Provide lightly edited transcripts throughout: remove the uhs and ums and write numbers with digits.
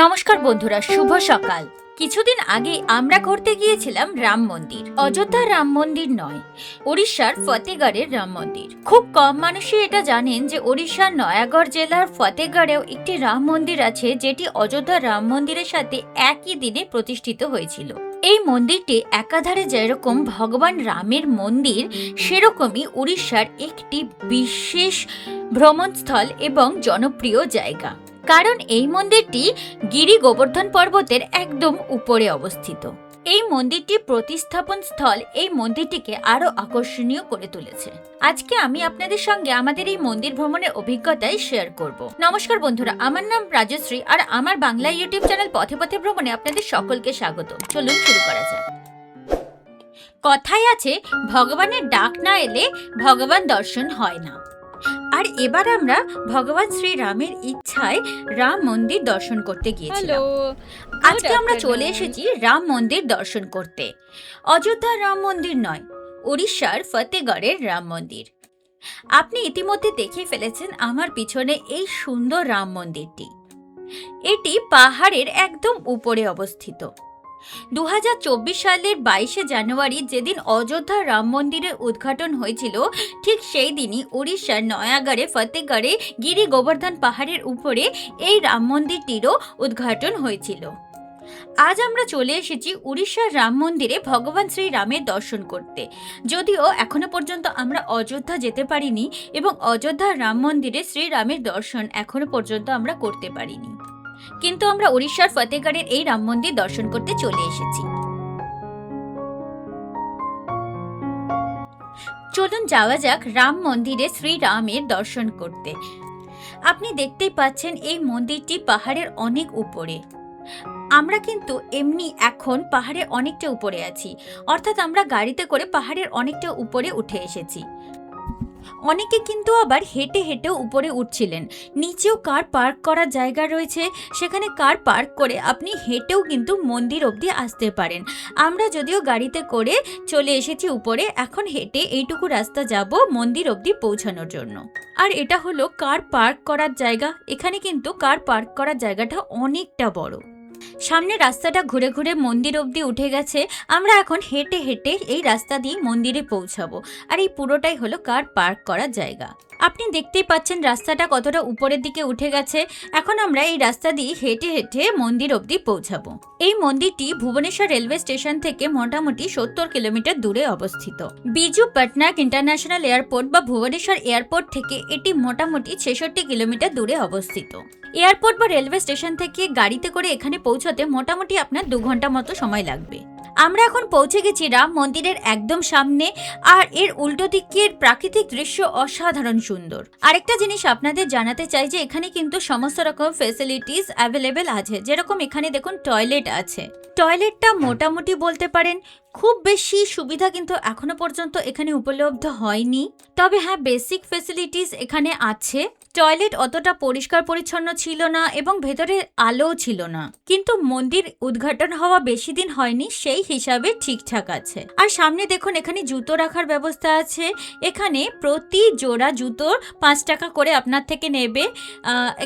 নমস্কার বন্ধুরা, শুভ সকাল। কিছুদিন আগে আমরা ঘুরতে গিয়েছিলাম রাম মন্দির। অযোধ্যার রাম মন্দির নয়, ওড়িশার ফতেগড়ের রাম মন্দির। খুব কম মানুষই এটা জানেন যে ওড়িশার নয়াগড় জেলার ফতেগড়েও একটি রাম মন্দির আছে, যেটি অযোধ্যার রাম মন্দিরের সাথে একই দিনে প্রতিষ্ঠিত হয়েছিল। এই মন্দিরটি একাধারে যেরকম ভগবান রামের মন্দির, সেরকমই উড়িষ্যার একটি বিশেষ ভ্রমণস্থল এবং জনপ্রিয় জায়গা। কারণ এই মন্দিরটি গিরি গোবর্ধন পর্বতের একদম উপরে অবস্থিত। এই মন্দিরটির প্রতিস্থাপন স্থল এই মন্দিরটিকে আরো আকর্ষণীয় করে তুলেছে। আজকে আমি আপনাদের সঙ্গে আমাদের এই মন্দির ভ্রমণের অভিজ্ঞতাই শেয়ার করব। নমস্কার বন্ধুরা, আমার নাম রাজশ্রী আর আমার বাংলা ইউটিউব চ্যানেল পথে পথে ভ্রমণে আপনাদের সকলকে স্বাগত। চলুন শুরু করা যাক। কথায় আছে, ভগবানের ডাক না এলে ভগবান দর্শন হয় না। আর এবার আমরা ভগবান শ্রীরামের ইচ্ছায় রাম মন্দির দর্শন করতে গিয়েছিলাম। আজকে আমরা চলে এসেছি রাম মন্দির দর্শন করতে। অযোধ্যার রাম মন্দির নয়, উড়িষ্যার ফতেগড়ের রাম মন্দির। আপনি ইতিমধ্যে দেখে ফেলেছেন আমার পিছনে এই সুন্দর রাম মন্দিরটি। এটি পাহাড়ের একদম উপরে অবস্থিত। 2024 সালের 22শে জানুয়ারি যেদিন অযোধ্যা রাম মন্দিরের উদ্ঘাটন হয়েছিল, ঠিক সেই দিনই উড়িষ্যার নয়াগড়ে ফতেগড়ে গিরি গোবর্ধন পাহাড়ের উপরে এই রাম মন্দিরটিরও উদ্ঘাটন হয়েছিল। আজ আমরা চলে এসেছি উড়িষ্যার রাম মন্দিরে ভগবান শ্রীরামের দর্শন করতে। যদিও এখনো পর্যন্ত আমরা অযোধ্যা যেতে পারিনি এবং অযোধ্যার রাম মন্দিরে শ্রীরামের দর্শন এখনো পর্যন্ত আমরা করতে পারিনি, কিন্তু আমরা উড়িষ্যার ফতেগড়ের এই রাম মন্দির দর্শন করতে চলে এসেছি। চলুন যাওয়া যাক রাম মন্দিরে শ্রীরামের দর্শন করতে। আপনি দেখতেই পাচ্ছেন এই মন্দিরটি পাহাড়ের অনেক উপরে। আমরা কিন্তু এমনি এখন পাহাড়ের অনেকটা উপরে আছি, অর্থাৎ আমরা গাড়িতে করে পাহাড়ের অনেকটা উপরে উঠে এসেছি। অনেকে কিন্তু আবার হেঁটে হেঁটেও উপরে উঠছিলেন। নিচেও কার পার্ক করার জায়গা রয়েছে, সেখানে কার পার্ক করে আপনি হেঁটেও কিন্তু মন্দির অবধি আসতে পারেন। আমরা যদিও গাড়িতে করে চলে এসেছি উপরে, এখন হেঁটে এইটুকু রাস্তা যাব মন্দির অবধি পৌঁছানোর জন্য। আর এটা হলো কার পার্ক করার জায়গা। এখানে কিন্তু কার পার্ক করার জায়গাটা অনেকটা বড়। সামনে রাস্তাটা ঘুরে ঘুরে মন্দির অবধি উঠে গেছে। আমরা এখন হেঁটে হেঁটে এই রাস্তা দিয়ে মন্দিরে পৌঁছাবো। আর এই পুরোটাই হলো কার পার্ক করার জায়গা। আপনি দেখতেই পাচ্ছেন রাস্তাটা কতটা উপরের দিকে উঠে গেছে। এখন আমরা এই রাস্তা দিয়ে হেঁটে হেঁটে মন্দির অবধি পৌঁছাবো। এই মন্দিরটি ভুবনেশ্বর রেলওয়ে স্টেশন থেকে মোটামুটি 70 কিলোমিটার দূরে অবস্থিত। বিজু পটনায়ক ইন্টারন্যাশনাল এয়ারপোর্ট বা ভুবনেশ্বর এয়ারপোর্ট থেকে এটি মোটামুটি 66 কিলোমিটার দূরে অবস্থিত। এয়ারপোর্ট বা রেলওয়ে স্টেশন থেকে গাড়িতে করে এখানে পৌঁছতে মোটামুটি আপনার 2 ঘন্টা মতো সময় লাগবে। আমরা এখন পৌঁছে গেছি রাম মন্দিরের একদম সামনে। আর এর উল্টো দিকের প্রাকৃতিক দৃশ্য অসাধারণ সুন্দর। আরেকটা জিনিস আপনাদের জানাতে চাই যে এখানে কিন্তু সমস্ত রকম ফেসিলিটিস অ্যাভেলেবেল আছে। যেরকম এখানে দেখুন টয়লেট আছে। টয়লেটটা মোটামুটি বলতে পারেন, খুব বেশি সুবিধা কিন্তু এখনো পর্যন্ত এখানে উপলব্ধ হয়নি। তবে হ্যাঁ, বেসিক ফেসিলিটিস এখানে আছে। টয়লেট অতটা পরিষ্কার পরিচ্ছন্ন ছিল না এবং ভেতরে আলোও ছিল না, কিন্তু মন্দির উদ্ঘাটন হওয়া বেশি দিন হয়নি, সেই হিসাবে ঠিকঠাক আছে। আর সামনে দেখুন এখানে জুতো রাখার ব্যবস্থা আছে। এখানে প্রতি জোড়া জুতোর 5 টাকা করে আপনার থেকে নেবে।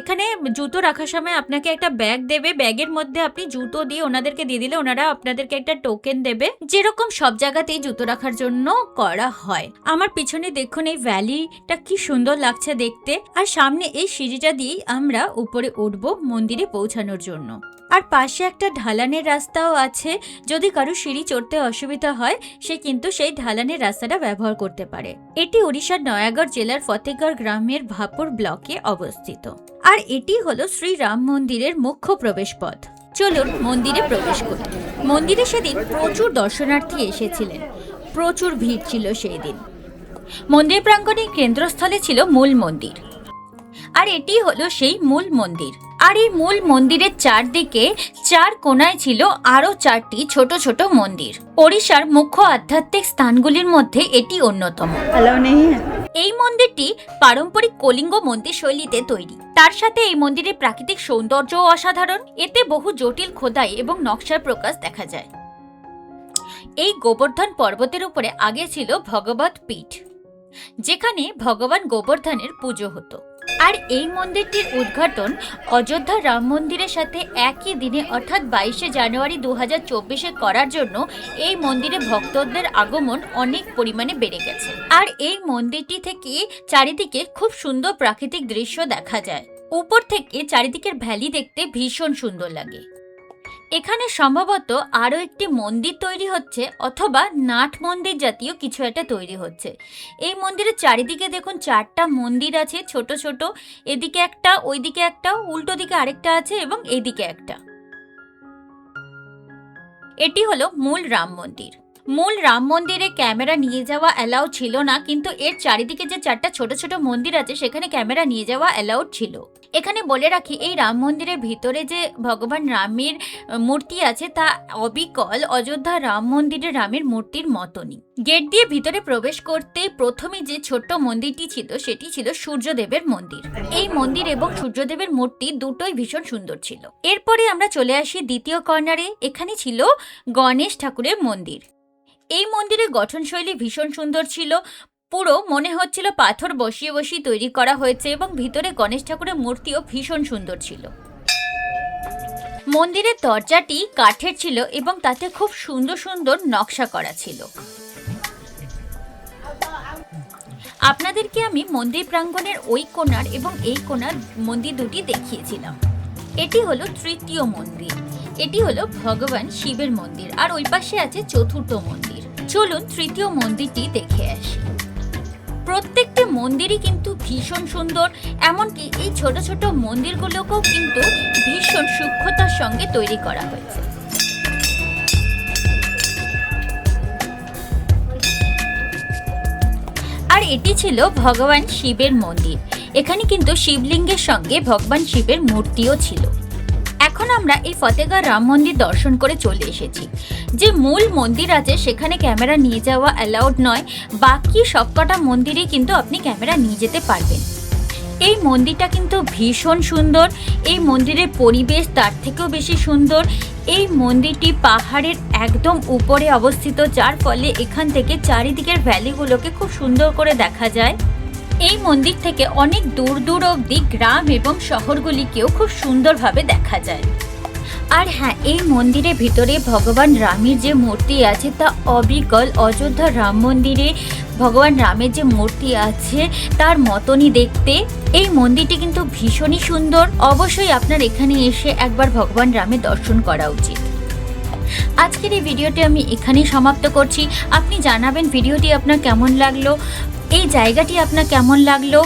এখানে জুতো রাখার সময় আপনাকে একটা ব্যাগ দেবে, ব্যাগের মধ্যে আপনি জুতো দিয়ে ওনাদেরকে দিয়ে দিলে ওনারা আপনাদেরকে একটা টোকেন দেবে, যেরকম সব জায়গাতেই জুতো রাখার জন্য করা হয়। আমার পিছনে দেখুন এই ভ্যালিটা কি সুন্দর লাগছে দেখতে। আর সামনে এই সিঁড়িটা দিয়েই আমরা উপরে উঠবো মন্দিরে পৌঁছানোর জন্য। আর পাশে একটা ঢালানের রাস্তাও আছে। যদি কারো সিঁড়ি চড়তে অসুবিধা হয়, সে কিন্তু সেই ঢালানের রাস্তাটা ব্যবহার করতে পারে। এটি উড়িষ্যার নয়াগড় জেলার ফতেগড় গ্রামের ভাপুর ব্লকে অবস্থিত। আর এটি হলো শ্রীরাম মন্দিরের মুখ্য প্রবেশ পথ। চলুন মন্দিরে প্রবেশ করি। মন্দিরে সেদিন প্রচুর দর্শনার্থী এসেছিলেন, প্রচুর ভিড় ছিল সেই দিন। মন্দির প্রাঙ্গণের কেন্দ্রস্থলে ছিল মূল মন্দির। আর এটি হলো সেই মূল মন্দির। আর এই মূল মন্দিরের চারদিকে 4 কোণায় ছিল আরো 4টি ছোট ছোট মন্দির। ওড়িশার মুখ্য আধ্যাত্মিক স্থানগুলির মধ্যে এটি অন্যতম। এই মন্দিরটি পারম্পরিক কলিঙ্গ মন্দির শৈলীতে তৈরি। তার সাথে এই মন্দিরের প্রাকৃতিক সৌন্দর্য অসাধারণ। এতে বহু জটিল খোদাই এবং নকশার প্রকাশ দেখা যায়। এই গোবর্ধন পর্বতের উপরে আগে ছিল ভগবত পীঠ, যেখানে ভগবান গোবর্ধনের পুজো হতো। আর এই মন্দিরটির উদ্ঘাটন অযোধ্যা রাম মন্দিরের সাথে একই দিনে অর্থাৎ 22শে জানুয়ারি 2024-এ করার জন্য এই মন্দিরে ভক্তদের আগমন অনেক পরিমাণে বেড়ে গেছে। আর এই মন্দিরটি থেকে চারিদিকে খুব সুন্দর প্রাকৃতিক দৃশ্য দেখা যায়। উপর থেকে চারিদিকের ভ্যালি দেখতে ভীষণ সুন্দর লাগে। এখানে সম্ভবত আরও একটি মন্দির তৈরি হচ্ছে অথবা নাট মন্দির জাতীয় কিছু একটা তৈরি হচ্ছে। এই মন্দিরের চারিদিকে দেখুন 4টা মন্দির আছে ছোট ছোট, এদিকে একটা, ওইদিকে একটা, উল্টো দিকে আরেকটা আছে এবং এইদিকে একটা। এটি হলো মূল রাম মন্দির। মূল রাম মন্দিরে ক্যামেরা নিয়ে যাওয়া অ্যালাউ ছিল না, কিন্তু এর চারিদিকে যে 4টা ছোট ছোট মন্দির আছে সেখানে ক্যামেরা নিয়ে যাওয়া অ্যালাউড ছিল। এখানে বলে রাখি, এই রাম মন্দিরের ভিতরে যে ভগবান রামের মূর্তি আছে তা অবিকল অযোধ্যা রাম মন্দিরের রামের মূর্তির মতনই। গেট দিয়ে ভিতরে প্রবেশ করতে প্রথমে যে ছোট্ট মন্দিরটি ছিল সেটি ছিল সূর্যদেবের মন্দির। এই মন্দির এবং সূর্যদেবের মূর্তি দুটোই ভীষণ সুন্দর ছিল। এরপরে আমরা চলে আসি দ্বিতীয় কর্নারে। এখানে ছিল গণেশ ঠাকুরের মন্দির। এই মন্দিরের গঠনশৈলী ভীষণ সুন্দর ছিল, পুরো মনে হচ্ছিল পাথর বসিয়ে বসিয়ে তৈরি করা হয়েছে এবং ভিতরে গণেশ ঠাকুরের মূর্তিও ভীষণ সুন্দর ছিল। মন্দিরের দরজাটি কাঠের ছিল এবং তাতে খুব সুন্দর সুন্দর নকশা করা ছিল। আপনাদেরকে আমি মন্দির প্রাঙ্গণের ওই কোণার এবং এই কোণার মন্দির দুটি দেখিয়েছিলাম। এটি হলো তৃতীয় মন্দির। এটি হলো ভগবান শিবের মন্দির, আর ওই পাশে আছে চতুর্থ মন্দির। চলুন তৃতীয় মন্দিরটি দেখে আসি। প্রত্যেকটি মন্দিরই কিন্তু ভীষণ সুন্দর, এমনকি এই ছোট ছোট মন্দিরগুলোকেও কিন্তু ভীষণ সূক্ষ্মতার সঙ্গে তৈরি করা হয়েছে। আর এটি ছিল ভগবান শিবের মন্দির। এখানে কিন্তু শিবলিঙ্গের সঙ্গে ভগবান শিবের মূর্তিও ছিল। এখন আমরা এই ফতেগড় রাম মন্দির দর্শন করে চলে এসেছি। যে মূল মন্দির আছে সেখানে ক্যামেরা নিয়ে যাওয়া অ্যালাউড নয়, বাকি সবকটা মন্দিরেই কিন্তু আপনি ক্যামেরা নিয়ে যেতে পারবেন। এই মন্দিরটা কিন্তু ভীষণ সুন্দর। এই মন্দিরের পরিবেশ তার থেকেও বেশি সুন্দর। এই মন্দিরটি পাহাড়ের একদম উপরে অবস্থিত, যার ফলে এখান থেকে চারিদিকের ভ্যালিগুলোকে খুব সুন্দর করে দেখা যায়। এই মন্দির থেকে অনেক দূর দূর অবধি গ্রাম এবং শহরগুলিকেও খুব সুন্দরভাবে দেখা যায়। আর হ্যাঁ, এই মন্দিরের ভিতরে ভগবান রামের যে মূর্তি আছে তা অবিকল অযোধ্যা রাম মন্দিরে ভগবান রামের যে মূর্তি আছে তার মতনই দেখতে। এই মন্দিরটি কিন্তু ভীষণই সুন্দর। অবশ্যই আপনার এখানে এসে একবার ভগবান রামের দর্শন করা উচিত। আজকের এই ভিডিওটি আমি এখানেই সমাপ্ত করছি। আপনি জানাবেন ভিডিওটি আপনার কেমন লাগলো, এই জায়গাটি আপনার কেমন লাগলো।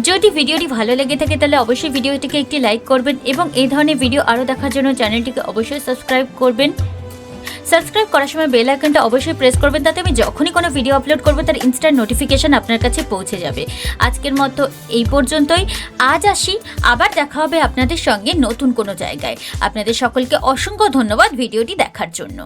যদি ভিডিওটি ভালো লেগে থাকে তাহলে অবশ্যই ভিডিওটিকে একটি লাইক করবেন এবং এই ধরনের ভিডিও আরও দেখার জন্য চ্যানেলটিকে অবশ্যই সাবস্ক্রাইব করবেন। সাবস্ক্রাইব করার সময় বেল আইকনটা অবশ্যই প্রেস করবেন, তাতে আমি যখনই কোনো ভিডিও আপলোড করবো তার ইনস্ট্যান্ট নোটিফিকেশান আপনার কাছে পৌঁছে যাবে। আজকের মতো এই পর্যন্তই। আজ আসি, আবার দেখা হবে আপনাদের সঙ্গে নতুন কোনো জায়গায়। আপনাদের সকলকে অসংখ্য ধন্যবাদ ভিডিওটি দেখার জন্য।